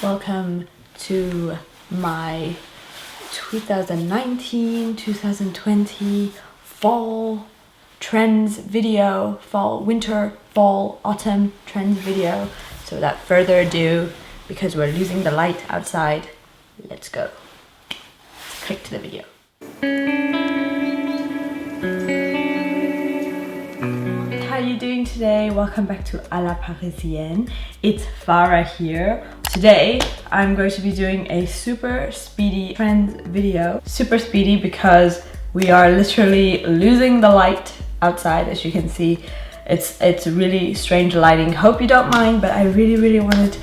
Welcome to my 2019-2020 fall trends video, winter, fall, autumn trends video. So without further ado, because we're losing the light outside, let's go. Let's click to the video. How are you doing today? Welcome back to Alaparisienne. It's Farah here. Today I'm going to be doing a super speedy trends video. Super speedy because we are literally losing the light outside. As you can see, it's really strange lighting. Hope you don't mind, but I really wanted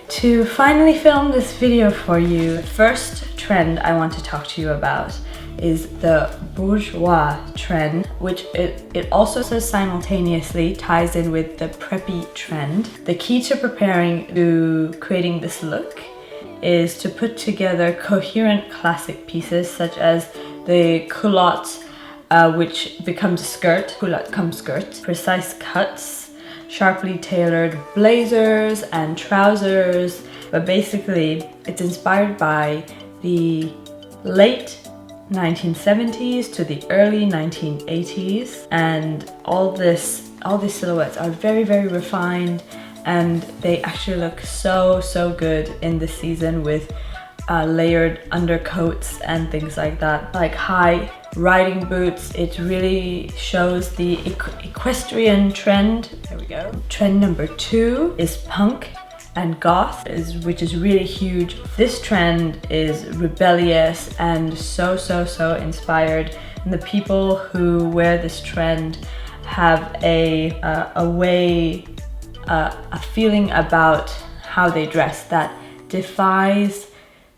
to finally film this video for you. The first trend I want to talk to you about is the bourgeois trend, which it also simultaneously ties in with the preppy trend. The key to creating this look is to put together coherent classic pieces such as the culotte, which becomes a skirt, culotte comes skirt, precise cuts, sharply tailored blazers and trousers. But basically it's inspired by the late 1970s to the early 1980s, and all these silhouettes are very refined, and they actually look so good in this season with layered undercoats and things like that, like high riding boots. It really shows the equestrian trend. There we go. Trend number 2 is punk and goth, which is really huge. This trend is rebellious and so inspired, and the people who wear this trend have a feeling about how they dress that defies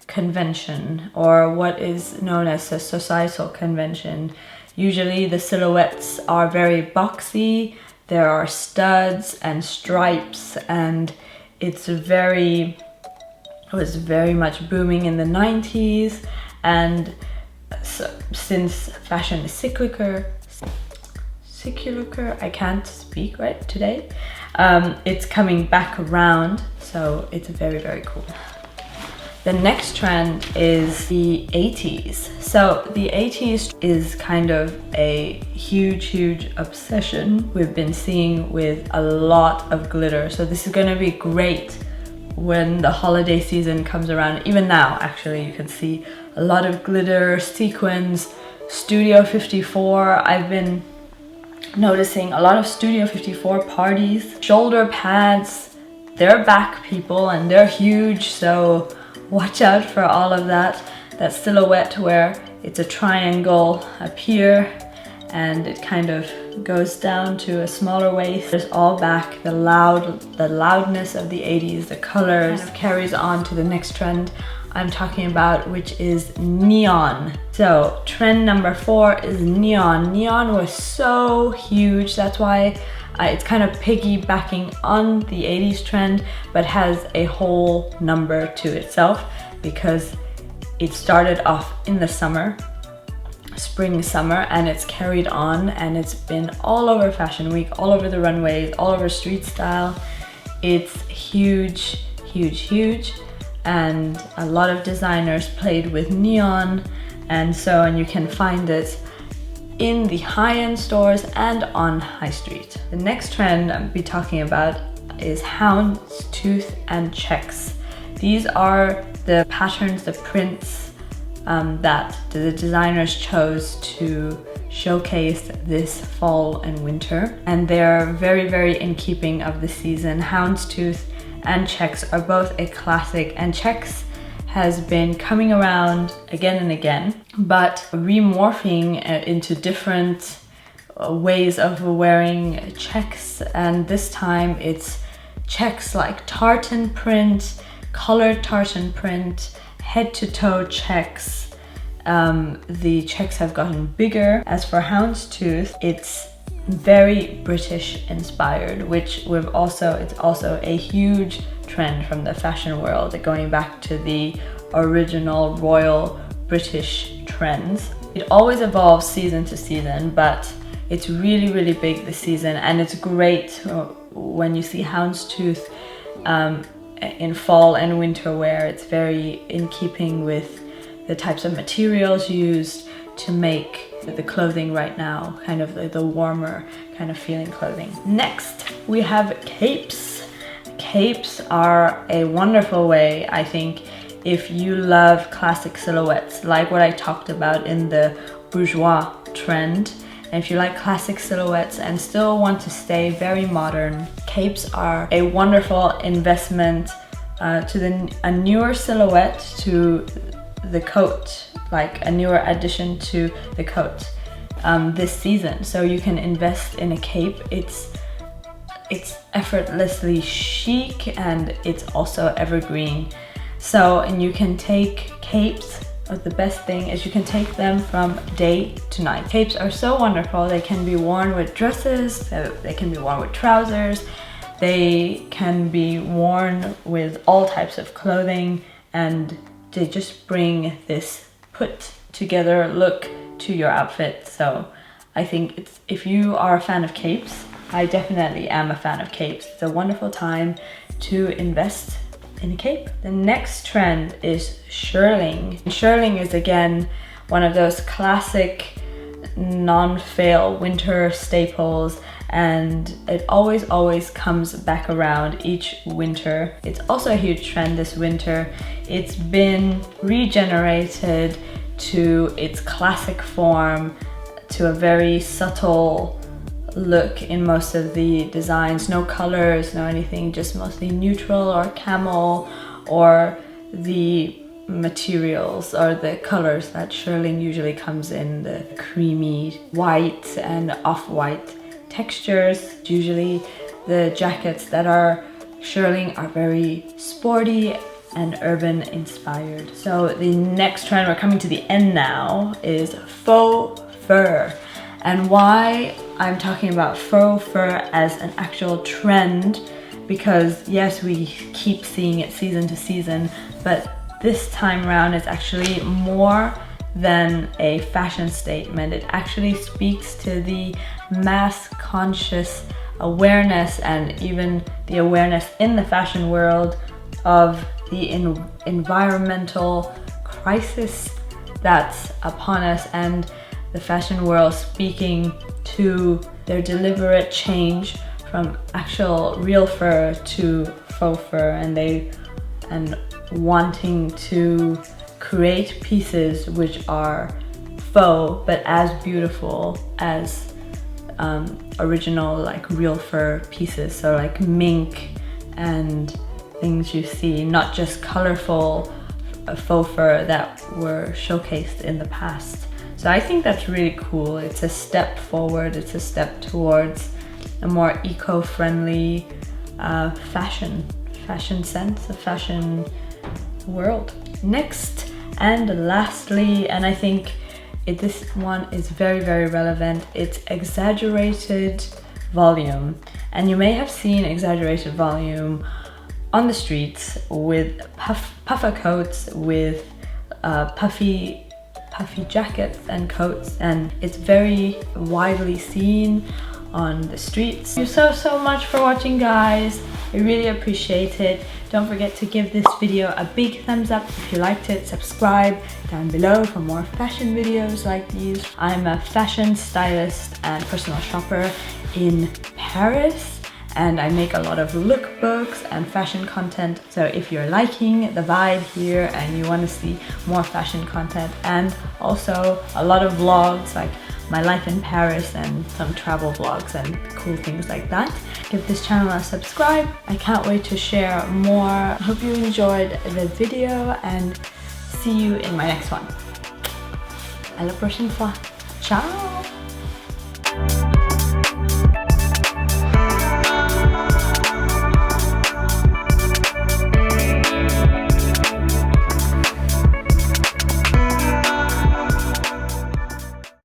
convention, or what is known as a societal convention. Usually the silhouettes are very boxy, there are studs and stripes, and it was very much booming in the 90s, and so, since fashion is cyclical, I can't speak right today, it's coming back around, so it's very cool. The next trend is the 80s. So the 80s is kind of a huge obsession we've been seeing with a lot of glitter. So this is gonna be great when the holiday season comes around. Even now, actually, you can see a lot of glitter, sequins, Studio 54. I've been noticing a lot of Studio 54 parties. Shoulder pads, they're back, people, and they're huge, so watch out for all of that. That silhouette where it's a triangle up here and it kind of goes down to a smaller waist. It's all back. The loudness of the 80s, the colors, kind of carries on to the next trend I'm talking about, which is neon. So trend number 4 is neon. Neon was so huge. That's why it's kind of piggybacking on the 80s trend, but has a whole number to itself because it started off in the summer, spring, summer, and it's carried on, and it's been all over Fashion Week, all over the runways, all over street style. It's huge, and a lot of designers played with neon, and you can find it in the high-end stores and on high street. The next trend I'll be talking about is houndstooth and checks. These are the patterns, the prints that the designers chose to showcase this fall and winter, and they're very in keeping of the season. Houndstooth and checks are both a classic, and checks has been coming around again and again, but remorphing into different ways of wearing checks. And this time it's checks like tartan print, colored tartan print, head to toe checks. The checks have gotten bigger. As for houndstooth, it's very British inspired, which it's also a huge trend from the fashion world, going back to the original royal British trends. It always evolves season to season, but it's really big this season, and it's great when you see houndstooth in fall and winter wear. It's very in keeping with the types of materials used to make the clothing right now, kind of the warmer kind of feeling clothing. Next, we have capes. Capes are a wonderful way, I think, if you love classic silhouettes, like what I talked about in the bourgeois trend. And if you like classic silhouettes and still want to stay very modern, capes are a wonderful investment to a newer silhouette, to the coat, like a newer addition to the coat this season. So you can invest in a cape. It's effortlessly chic and it's also evergreen. So, and you can take capes. The best thing is you can take them from day to night. Capes are so wonderful. They can be worn with dresses, they can be worn with trousers, they can be worn with all types of clothing, and they just bring this put together look to your outfit. So I think if you are a fan of capes, I definitely am a fan of capes. It's a wonderful time to invest in a cape. The next trend is shearling. Shearling is again one of those classic non-fail winter staples, and it always comes back around each winter. It's also a huge trend this winter. It's been regenerated to its classic form, to a very subtle look in most of the designs. No colors, no anything, just mostly neutral or camel, or the materials or the colors that shearling usually comes in, the creamy white and off-white textures. Usually the jackets that are shearling are very sporty and urban inspired. So the next trend, we're coming to the end now, is faux fur. And why I'm talking about faux fur as an actual trend, because yes, we keep seeing it season to season, but this time around it's actually more than a fashion statement. It actually speaks to the mass conscious awareness, and even the awareness in the fashion world of the environmental crisis that's upon us, and the fashion world speaking to their deliberate change from actual real fur to faux fur, and wanting to create pieces which are faux but as beautiful as original, like real fur pieces. So like mink and things you see, not just colorful faux fur that were showcased in the past. So I think that's really cool. It's a step forward, it's a step towards a more eco-friendly fashion sense, a fashion world. Next and lastly, and I think this one is very relevant, it's exaggerated volume. And you may have seen exaggerated volume on the streets with puffer coats, with puffy jackets and coats, and it's very widely seen on the streets. Thank you so much for watching, guys. I really appreciate it. Don't forget to give this video a big thumbs up if you liked it. Subscribe down below for more fashion videos like these. I'm a fashion stylist and personal shopper in Paris, and I make a lot of lookbooks and fashion content. So if you're liking the vibe here and you want to see more fashion content, and also a lot of vlogs like my life in Paris and some travel vlogs and cool things like that, give this channel a subscribe. I can't wait to share more. I hope you enjoyed the video, and see you in my next one. À la prochaine fois. Ciao!